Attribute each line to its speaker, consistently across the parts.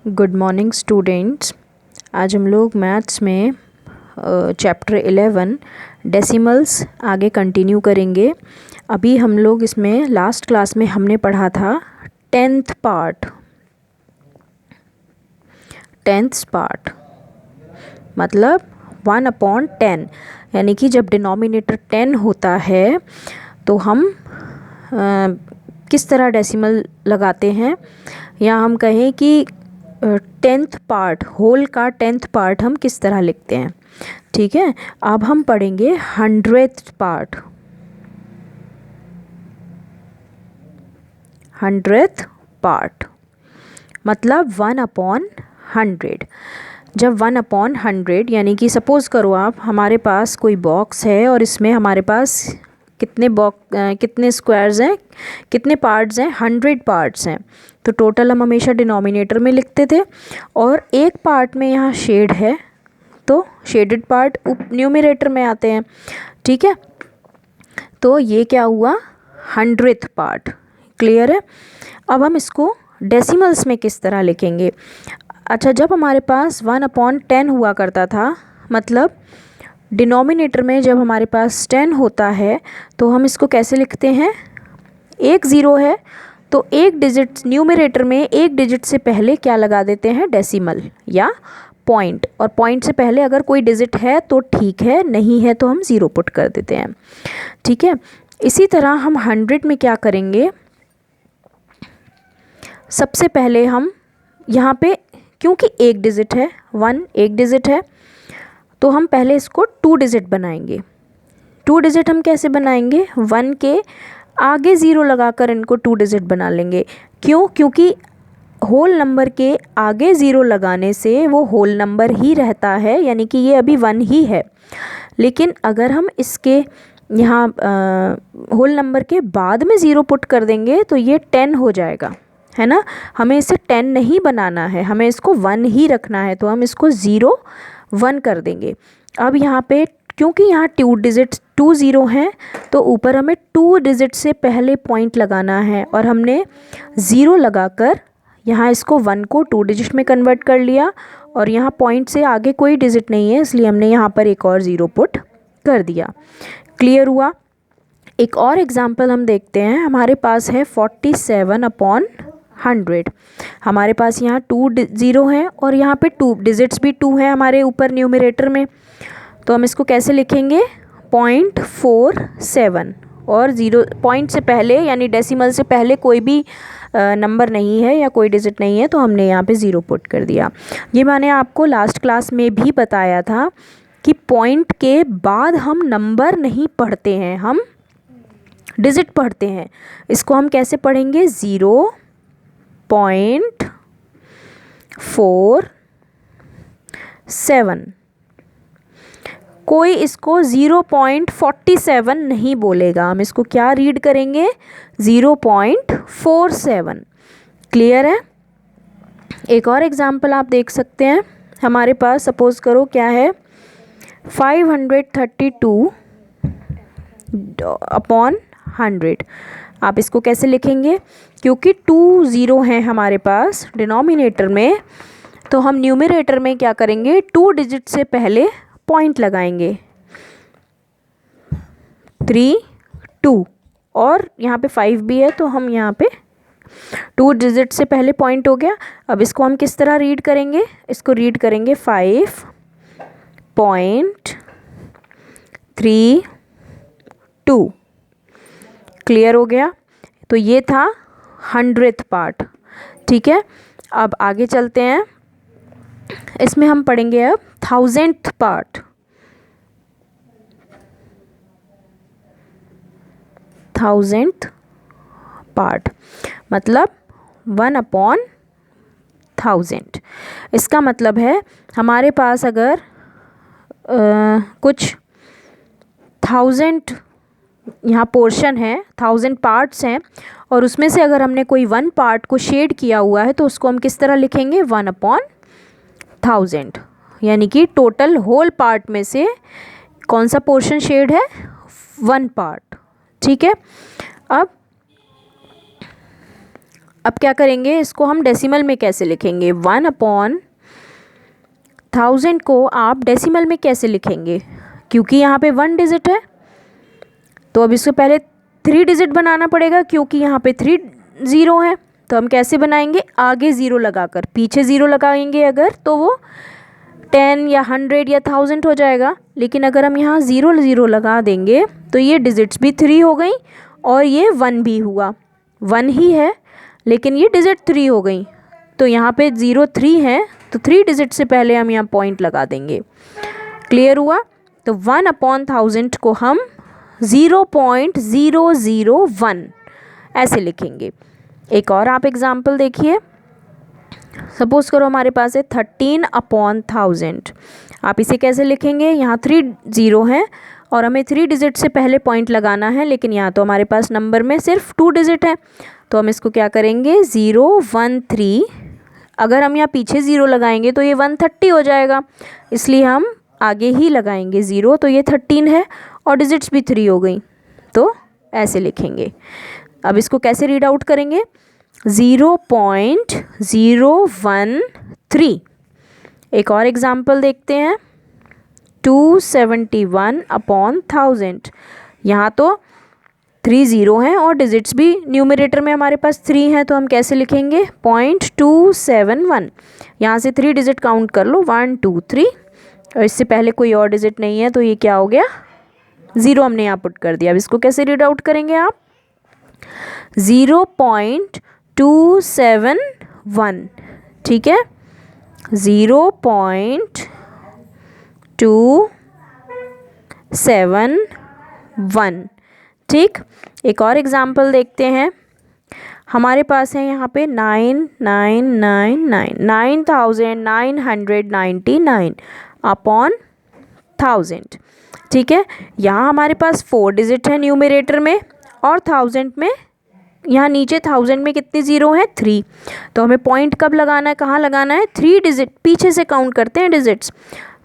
Speaker 1: Good morning students. आज हम लोग मैथ्स में चैप्टर 11 डेसिमल्स आगे कंटिन्यू करेंगे। अभी हम लोग इसमें लास्ट क्लास में हमने पढ़ा था टेंथ पार्ट मतलब 1/10, यानी कि जब डिनोमिनेटर 10 होता है तो हम किस तरह डेसिमल लगाते हैं, या हम कहें कि टेंथ पार्ट, होल का टेंथ पार्ट हम किस तरह लिखते हैं। ठीक है, अब हम पढ़ेंगे 100th पार्ट। 100th पार्ट मतलब 1/100। जब 1/100 यानी कि सपोज़ करो आप, हमारे पास कोई बॉक्स है और इसमें हमारे पास कितने स्क्वायर्स हैं, कितने पार्ट्स हैं, 100 पार्ट्स हैं। तो टोटल हम हमेशा डिनोमिनेटर में लिखते थे, और एक पार्ट में यहाँ शेड है तो शेडेड पार्ट न्यूमरेटर में आते हैं। ठीक है, तो ये क्या हुआ, 100th पार्ट। क्लियर है। अब हम इसको डेसिमल्स में किस तरह लिखेंगे। अच्छा, जब हमारे पास 1/10 हुआ करता था, मतलब डिनोमिनेटर में जब हमारे पास 10 होता है तो हम इसको कैसे लिखते हैं, एक ज़ीरो है तो एक डिजिट न्यूमरेटर में, एक डिजिट से पहले क्या लगा देते हैं, डेसिमल या पॉइंट, और पॉइंट से पहले अगर कोई डिजिट है तो ठीक है, नहीं है तो हम ज़ीरो पुट कर देते हैं। ठीक है, इसी तरह हम 100 में क्या करेंगे, सबसे पहले हम यहाँ पे, क्योंकि एक डिजिट है, 1 एक डिजिट है, तो हम पहले इसको 2 डिजिट बनाएंगे। 2 डिजिट हम कैसे बनाएंगे, 1 के आगे ज़ीरो लगाकर इनको 2 डिजिट बना लेंगे। क्यों, क्योंकि होल नंबर के आगे ज़ीरो लगाने से वो होल नंबर ही रहता है, यानी कि ये अभी 1 ही है। लेकिन अगर हम इसके यहाँ होल नंबर के बाद में ज़ीरो पुट कर देंगे तो ये 10 हो जाएगा, है ना। हमें इसे 10 नहीं बनाना है, हमें इसको 1 ही रखना है, तो हम इसको 0 1 कर देंगे। अब यहाँ पे क्योंकि यहाँ 2 डिजिट्स 2 ज़ीरो हैं, तो ऊपर हमें 2 डिजिट से पहले पॉइंट लगाना है, और हमने ज़ीरो लगाकर यहाँ इसको 1 को 2 डिजिट में कन्वर्ट कर लिया, और यहाँ पॉइंट से आगे कोई डिजिट नहीं है, इसलिए हमने यहाँ पर एक और ज़ीरो पुट कर दिया। क्लियर हुआ। एक और एग्जाम्पल हम देखते हैं। हमारे पास है 47/100। हमारे पास यहाँ 2 ज़ीरो हैं और यहाँ पे 2 डिजिट्स भी 2 हैं हमारे ऊपर न्यूमरेटर में, तो हम इसको कैसे लिखेंगे, 0.47, और ज़ीरो पॉइंट से पहले यानी डेसिमल से पहले कोई भी नंबर नहीं है या कोई डिजिट नहीं है, तो हमने यहाँ पे ज़ीरो पुट कर दिया। ये मैंने आपको लास्ट क्लास में भी बताया था कि पॉइंट के बाद हम नंबर नहीं पढ़ते हैं, हम डिजिट पढ़ते हैं। इसको हम कैसे पढ़ेंगे, 0.47। कोई इसको 0.47 नहीं बोलेगा, हम इसको क्या रीड करेंगे, 0.47। क्लियर है। एक और एग्जांपल आप देख सकते हैं। हमारे पास सपोज़ करो क्या है, 532/100। आप इसको कैसे लिखेंगे, क्योंकि 2 ज़ीरो हैं हमारे पास डिनोमिनेटर में, तो हम न्यूमरेटर में क्या करेंगे, 2 डिजिट से पहले पॉइंट लगाएंगे, 3 2, और यहाँ पे 5 भी है, तो हम यहाँ पे 2 डिजिट से पहले पॉइंट हो गया। अब इसको हम किस तरह रीड करेंगे, इसको रीड करेंगे 5.32। क्लियर हो गया। तो ये था 100th पार्ट। ठीक है, अब आगे चलते हैं। इसमें हम पढ़ेंगे अब 1000th पार्ट। 1000th पार्ट मतलब 1/1000। इसका मतलब है हमारे पास अगर कुछ 1000 यहाँ पोर्शन है, 1000 पार्ट्स हैं, और उसमें से अगर हमने कोई 1 पार्ट को शेड किया हुआ है तो उसको हम किस तरह लिखेंगे, 1/1000। यानी कि टोटल होल पार्ट में से कौन सा पोर्शन शेड है, 1 पार्ट। ठीक है। अब अब क्या करेंगे, इसको हम डेसिमल में कैसे लिखेंगे। 1/1000 को आप डेसिमल में कैसे लिखेंगे, क्योंकि यहाँ पे 1 डिजिट है तो अब इसको पहले 3 डिजिट बनाना पड़ेगा, क्योंकि यहाँ पे 3 ज़ीरो है। तो हम कैसे बनाएंगे, आगे ज़ीरो लगाकर, पीछे ज़ीरो लगाएंगे अगर तो वो 10 या 100 या 1000 हो जाएगा। लेकिन अगर हम यहाँ ज़ीरो ज़ीरो लगा देंगे तो ये डिजिट्स भी 3 हो गई और ये 1 भी हुआ, 1 ही है लेकिन ये डिजिट 3 हो गई। तो यहाँ पे 0 3 है तो 3 डिजिट से पहले हम यहाँ पॉइंट लगा देंगे। क्लियर हुआ। तो 1/1000 को हम 0.001 ऐसे लिखेंगे। एक और आप एग्जाम्पल देखिए। सपोज़ करो हमारे पास है 13/1000। आप इसे कैसे लिखेंगे, यहाँ 3 ज़ीरो हैं और हमें 3 डिजिट से पहले पॉइंट लगाना है, लेकिन यहाँ तो हमारे पास नंबर में सिर्फ 2 डिजिट है। तो हम इसको क्या करेंगे, 013। अगर हम यहाँ पीछे ज़ीरो लगाएंगे तो ये 130 हो जाएगा, इसलिए हम आगे ही लगाएंगे ज़ीरो। तो ये 13 है और डिजिट्स भी 3 हो गई, तो ऐसे लिखेंगे। अब इसको कैसे रीड आउट करेंगे, 0.013। एक और एग्जाम्पल देखते हैं, 271/1000। यहाँ तो 3 ज़ीरो हैं और डिजिट्स भी न्यूमरेटर में हमारे पास 3 हैं, तो हम कैसे लिखेंगे, 0.271। यहाँ से 3 डिजिट काउंट कर लो, 1 2 3, और इससे पहले कोई और डिजिट नहीं है तो ये क्या हो गया, ज़ीरो हमने यहाँ पुट कर दिया। अब इसको कैसे रीड आउट करेंगे आप, 0.271। ठीक है, 0.271। ठीक, एक और एग्जाम्पल देखते हैं। हमारे पास है यहाँ पे 9999/1000। ठीक है, यहाँ हमारे पास 4 डिजिट है न्यूमरेटर में और 1000 में, यहाँ नीचे 1000 में कितने ज़ीरो हैं, 3। तो हमें पॉइंट कब लगाना है, कहाँ लगाना है, 3 डिजिट पीछे से काउंट करते हैं डिजिट्स,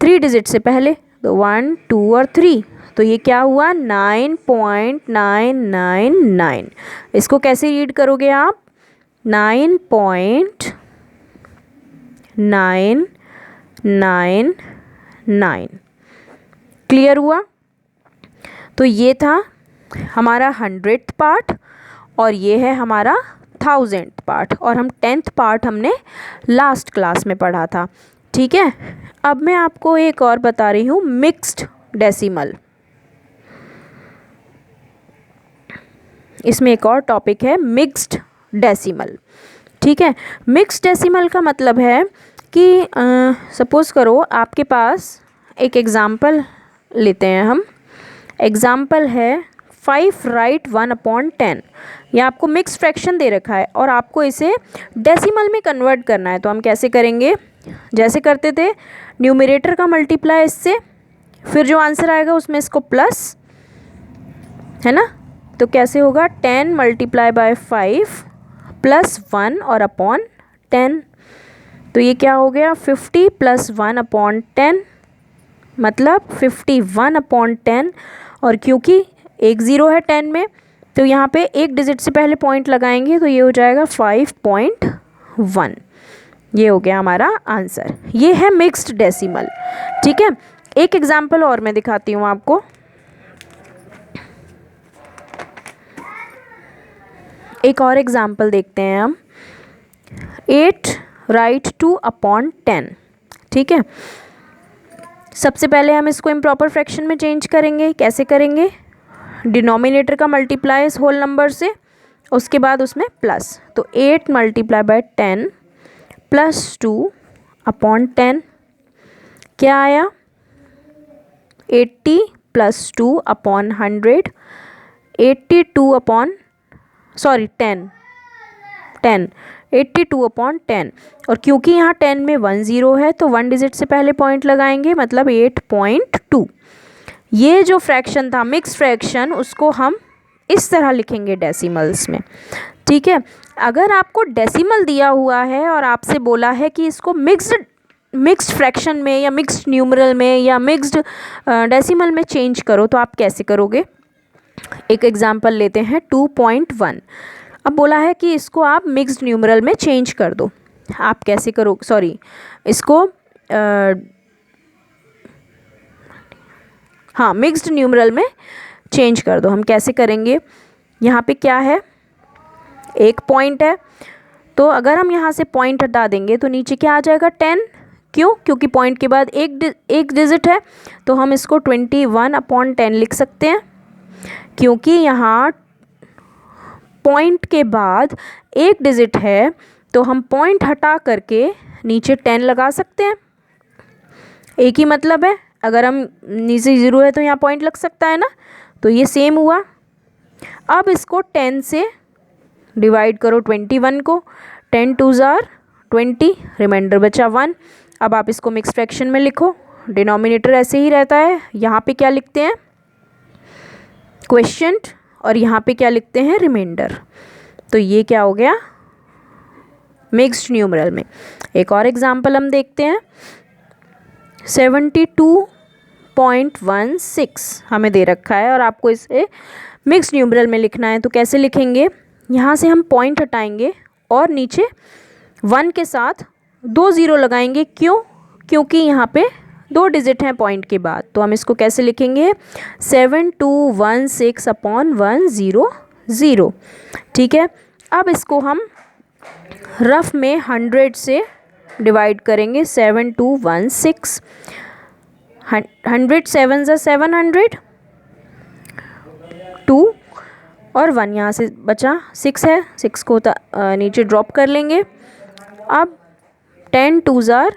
Speaker 1: 3 डिजिट से पहले, तो 1 2 और 3। तो ये क्या हुआ, 9.999। इसको कैसे रीड करोगे आप, 9.999। क्लियर हुआ। तो ये था हमारा 100th पार्ट और ये है हमारा 1000th पार्ट, और हम 10th पार्ट हमने लास्ट क्लास में पढ़ा था। ठीक है, अब मैं आपको एक और बता रही हूँ, मिक्स्ड डेसिमल। इसमें एक और टॉपिक है मिक्स्ड डेसिमल। ठीक है, मिक्स्ड डेसिमल का मतलब है कि सपोज़ करो आपके पास एक एग्ज़ाम्पल लेते हैं हम। एग्ज़ाम्पल है 5 राइट 1/10। यह आपको मिक्स फ्रैक्शन दे रखा है और आपको इसे डेसिमल में कन्वर्ट करना है। तो हम कैसे करेंगे, जैसे करते थे, न्यूमरेटर का मल्टीप्लाई इससे, फिर जो आंसर आएगा उसमें इसको प्लस, है ना। तो कैसे होगा, 10 × 5 + 1 और अपॉन 10। तो ये क्या हो गया, 50 + 1/10, मतलब 51/10। और क्योंकि एक ज़ीरो है 10 में, तो यहाँ पे एक डिजिट से पहले पॉइंट लगाएंगे तो ये हो जाएगा 5.1। ये हो गया हमारा आंसर। ये है मिक्स्ड डेसिमल। ठीक है, एक एग्जाम्पल और मैं दिखाती हूँ आपको। एक और एग्जाम्पल देखते हैं हम, 8 राइट 2/10। ठीक है, सबसे पहले हम इसको इम्प्रॉपर फ्रैक्शन में चेंज करेंगे। कैसे करेंगे, डिनोमिनेटर का मल्टीप्लाई होल नंबर से, उसके बाद उसमें प्लस। तो 8 × 10 + 2/10 क्या आया, 80 + 2/100, 82/10। और क्योंकि यहाँ 10 में 1 ज़ीरो है तो 1 डिजिट से पहले पॉइंट लगाएंगे, मतलब 8.2। ये जो फ्रैक्शन था मिक्स फ्रैक्शन, उसको हम इस तरह लिखेंगे डेसिमल्स में। ठीक है, अगर आपको डेसिमल दिया हुआ है और आपसे बोला है कि इसको मिक्स्ड फ्रैक्शन में या मिक्स्ड न्यूमरल में या मिक्स्ड डेसिमल में चेंज करो, तो आप कैसे करोगे। एक एग्जांपल लेते हैं 2.1। अब बोला है कि इसको आप मिक्स्ड न्यूमरल में चेंज कर दो। आप कैसे करो, सॉरी इसको हाँ मिक्स्ड न्यूमरल में चेंज कर दो। हम कैसे करेंगे, यहाँ पे क्या है, एक पॉइंट है, तो अगर हम यहाँ से पॉइंट हटा देंगे तो नीचे क्या आ जाएगा 10। क्यों? क्योंकि पॉइंट के बाद एक डिजिट है, तो हम इसको 21/10 लिख सकते हैं। क्योंकि यहाँ पॉइंट के बाद एक डिजिट है तो हम पॉइंट हटा करके नीचे 10 लगा सकते हैं। एक ही मतलब है, अगर हम नीचे 0 है तो यहाँ पॉइंट लग सकता है ना, तो ये सेम हुआ। अब इसको 10 से डिवाइड करो 21 को, 10 2s are 20, रिमाइंडर बचा 1। अब आप इसको मिक्स फ्रैक्शन में लिखो, डिनोमिनेटर ऐसे ही रहता है। यहाँ पे क्या लिखते हैं, क्वोशिएंट, और यहाँ पे क्या लिखते हैं, रिमाइंडर। तो ये क्या हो गया, मिक्स्ड न्यूमरल में। एक और एग्जांपल हम देखते हैं, 72.16 हमें दे रखा है और आपको इसे मिक्स्ड न्यूमरल में लिखना है। तो कैसे लिखेंगे, यहाँ से हम पॉइंट हटाएंगे और नीचे 1 के साथ 2 0 लगाएंगे। क्यों? क्योंकि यहाँ पे 2 डिजिट हैं पॉइंट के बाद। तो हम इसको कैसे लिखेंगे, 7216/100। ठीक है, अब इसको हम रफ में 100 से डिवाइड करेंगे, 7216, 100 7s are 700, 2 और 1 यहाँ से बचा 6 है, 6 को नीचे ड्रॉप कर लेंगे। अब 100 2s are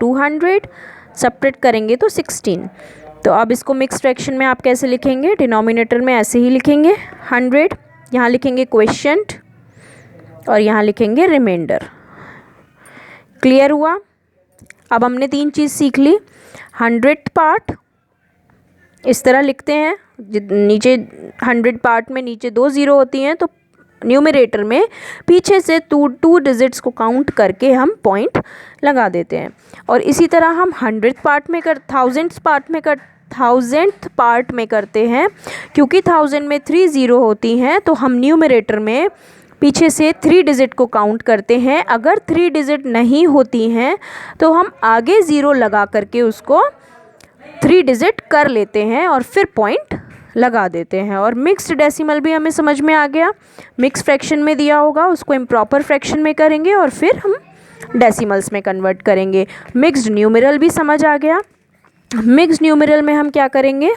Speaker 1: 200, सेपरेट करेंगे तो 16। तो अब इसको मिक्स फ्रैक्शन में आप कैसे लिखेंगे, डिनोमिनेटर में ऐसे ही लिखेंगे 100, यहाँ लिखेंगे क्वोशिएंट और यहाँ लिखेंगे रिमाइंडर। क्लियर हुआ? अब हमने 3 चीज़ सीख ली। 100th पार्ट इस तरह लिखते हैं, नीचे 100 पार्ट में नीचे 2 0 होती हैं, तो न्यूमरेटर में पीछे से 2 डिजिट्स को काउंट करके हम पॉइंट लगा देते हैं। और इसी तरह हम 1000th पार्ट में 1000th पार्ट में करते हैं। क्योंकि 1000 में 3 0 होती हैं, तो हम न्यूमरेटर में पीछे से 3 डिजिट को काउंट करते हैं। अगर 3 डिजिट नहीं होती हैं तो हम आगे 0 लगा करके उसको 3 डिजिट कर लेते हैं और फिर पॉइंट लगा देते हैं। और मिक्स्ड डेसिमल भी हमें समझ में आ गया। मिक्स फ्रैक्शन में दिया होगा उसको इम्प्रॉपर फ्रैक्शन में करेंगे और फिर हम डेसिमल्स में कन्वर्ट करेंगे। मिक्स्ड न्यूमरल भी समझ आ गया। मिक्स्ड न्यूमरल में हम क्या करेंगे,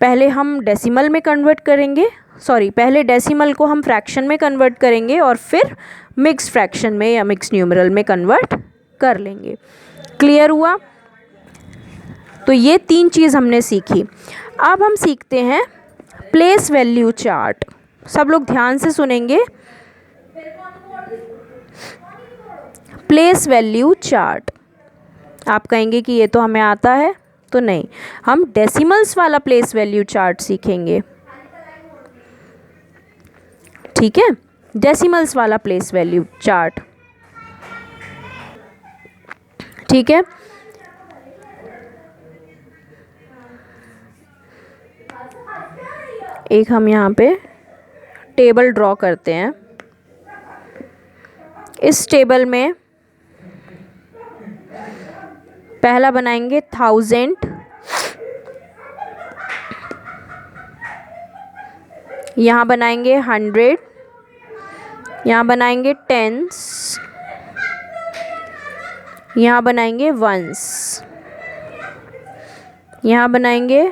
Speaker 1: पहले हम डेसिमल में कन्वर्ट करेंगे, पहले डेसिमल को हम फ्रैक्शन में कन्वर्ट करेंगे और फिर मिक्स फ्रैक्शन में या मिक्स न्यूमरल में कन्वर्ट कर लेंगे। क्लियर हुआ? तो ये 3 चीज़ हमने सीखी। अब हम सीखते हैं प्लेस वैल्यू चार्ट। सब लोग ध्यान से सुनेंगे। प्लेस वैल्यू चार्ट, आप कहेंगे कि ये तो हमें आता है, तो नहीं, हम डेसिमल्स वाला प्लेस वैल्यू चार्ट सीखेंगे। ठीक है, डेसिमल्स वाला प्लेस वैल्यू चार्ट। ठीक है, एक हम यहाँ पे टेबल ड्रॉ करते हैं। इस टेबल में पहला बनाएंगे 1000, यहाँ बनाएंगे 100, यहाँ बनाएंगे 10s, यहाँ बनाएंगे 1s, यहाँ बनाएंगे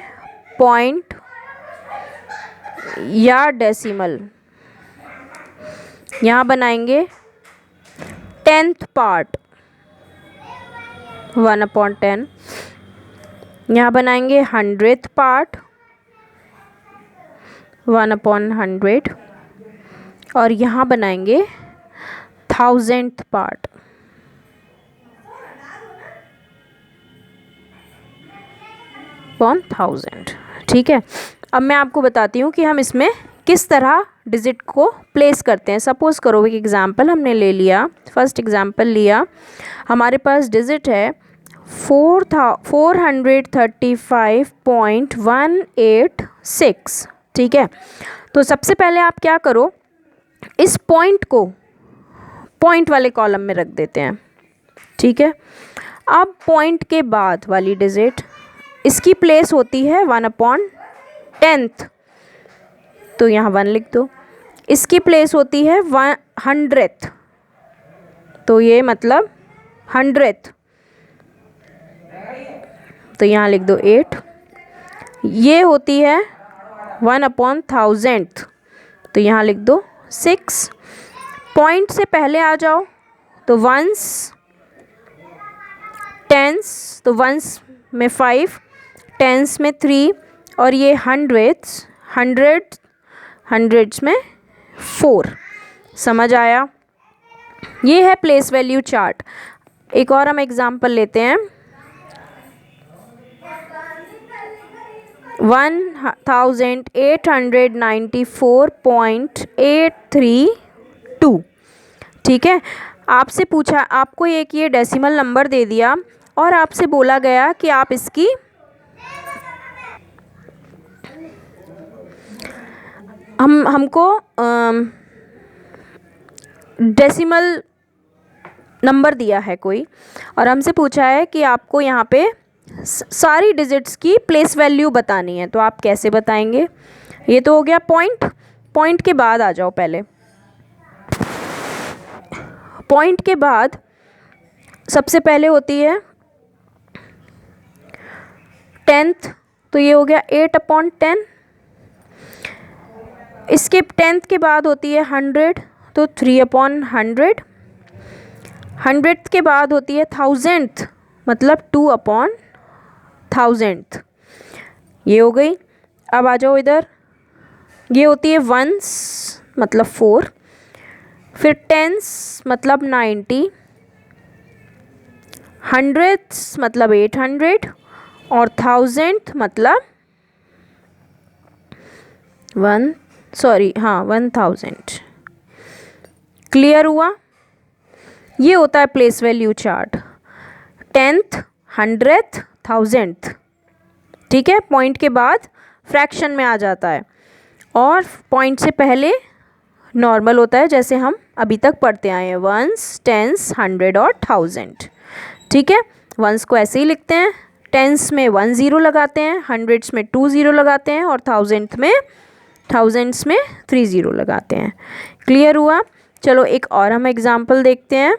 Speaker 1: पॉइंट या डेसिमल, यहाँ बनाएंगे 10th पार्ट 1/10, यहाँ बनाएंगे 100th पार्ट 1/100 और यहाँ बनाएंगे 1000th पार्ट। अपॉन 1000। ठीक है, अब मैं आपको बताती हूँ कि हम इसमें किस तरह डिजिट को प्लेस करते हैं। सपोज़ करो एक एग्ज़ाम्पल हमने ले लिया, फर्स्ट एग्ज़ाम्पल लिया, हमारे पास डिजिट है 435.186। ठीक है, तो सबसे पहले आप क्या करो, इस पॉइंट को पॉइंट वाले कॉलम में रख देते हैं। ठीक है, अब पॉइंट के बाद वाली डिजिट, इसकी प्लेस होती है 1/10th, तो यहाँ 1 लिख दो। इसकी प्लेस होती है 100th, तो ये मतलब 100th, तो यहाँ लिख दो 8। ये होती है 1/1000th, तो यहाँ लिख दो 6। पॉइंट से पहले आ जाओ, तो वंस, टेंस, तो वंस में 5, टेंस में 3, और ये हंड्रेड्स, हंड्रेड्स में 4। समझ आया? ये है प्लेस वैल्यू चार्ट। एक और हम एग्जांपल लेते हैं, 1894.832। ठीक है, आपसे पूछा, आपको एक ये डेसिमल नंबर दे दिया और आपसे बोला गया कि आप इसकी हमको डेसिमल नंबर दिया है कोई, और हमसे पूछा है कि आपको यहाँ पे सारी डिजिट्स की प्लेस वैल्यू बतानी है, तो आप कैसे बताएंगे? ये तो हो गया पॉइंट। पॉइंट के बाद आ जाओ, पहले पॉइंट के बाद सबसे पहले होती है 10th, तो ये हो गया 8/10। इसके 10th के बाद होती है 100, तो 3/100। 100th के बाद होती है 1000th, मतलब 2/1000th। ये हो गई। अब आ जाओ इधर, ये होती है वंस, मतलब 4, फिर टेंस मतलब 90, हंड्रेड्स मतलब 800, और 1000th मतलब 1000। क्लियर हुआ? ये होता है place value chart, 10th, 100th, 1000th। ठीक है, पॉइंट के बाद फ्रैक्शन में आ जाता है, और पॉइंट से पहले नॉर्मल होता है, जैसे हम अभी तक पढ़ते आए हैं, वंस, टेंस, 100 और 1000। ठीक है, वंस को ऐसे ही लिखते हैं, टेंस में 1 0 लगाते हैं, हंड्रेड्स में 2 0 लगाते हैं, और थाउजेंड्स में 3 0 लगाते हैं। क्लियर हुआ? चलो एक और हम एग्जाम्पल देखते हैं।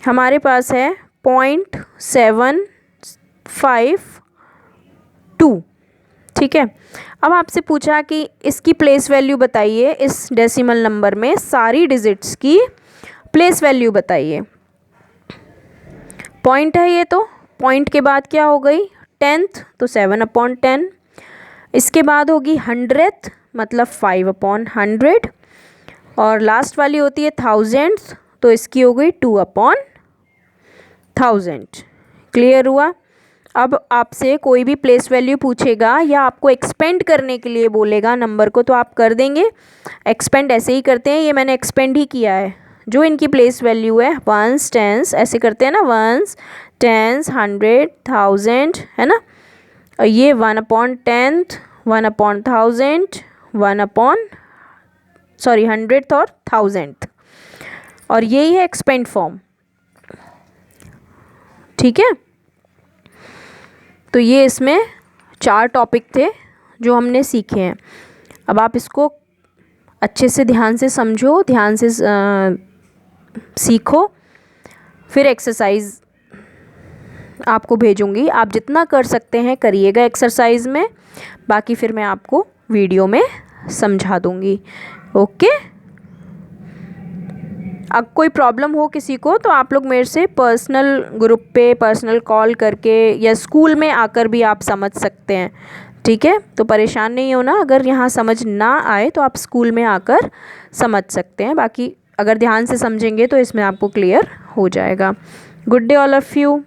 Speaker 1: हमारे पास है 0.752। ठीक है, अब आपसे पूछा कि इसकी प्लेस वैल्यू बताइए, इस डेसिमल नंबर में सारी डिजिट्स की प्लेस वैल्यू बताइए। पॉइंट है ये, तो पॉइंट के बाद क्या हो गई, 10th, तो 7/10। इसके बाद होगी 100th, मतलब 5/100, और लास्ट वाली होती है 1000th, तो इसकी हो गई 2/1000। क्लियर हुआ? अब आपसे कोई भी प्लेस वैल्यू पूछेगा या आपको एक्सपेंड करने के लिए बोलेगा नंबर को, तो आप कर देंगे। एक्सपेंड ऐसे ही करते हैं, ये मैंने एक्सपेंड ही किया है। जो इनकी प्लेस वैल्यू है, वंस, टेंस, ऐसे करते हैं ना, वंस, टेंस, 100, 1000, है ना। और ये 1/10th, 1/1000, 100th और 1000th, और यही है एक्सपेंड फॉर्म। ठीक है, तो ये इसमें 4 टॉपिक थे जो हमने सीखे हैं। अब आप इसको अच्छे से ध्यान से समझो, ध्यान से सीखो, फिर एक्सरसाइज आपको भेजूंगी, आप जितना कर सकते हैं करिएगा एक्सरसाइज में, बाकी फिर मैं आपको वीडियो में समझा दूंगी। ओके, अब कोई प्रॉब्लम हो किसी को तो आप लोग मेरे से पर्सनल ग्रुप पे पर्सनल कॉल करके या स्कूल में आकर भी आप समझ सकते हैं। ठीक है, तो परेशान नहीं होना, अगर यहाँ समझ ना आए तो आप स्कूल में आकर समझ सकते हैं, बाकी अगर ध्यान से समझेंगे तो इसमें आपको क्लियर हो जाएगा। Good day all of you.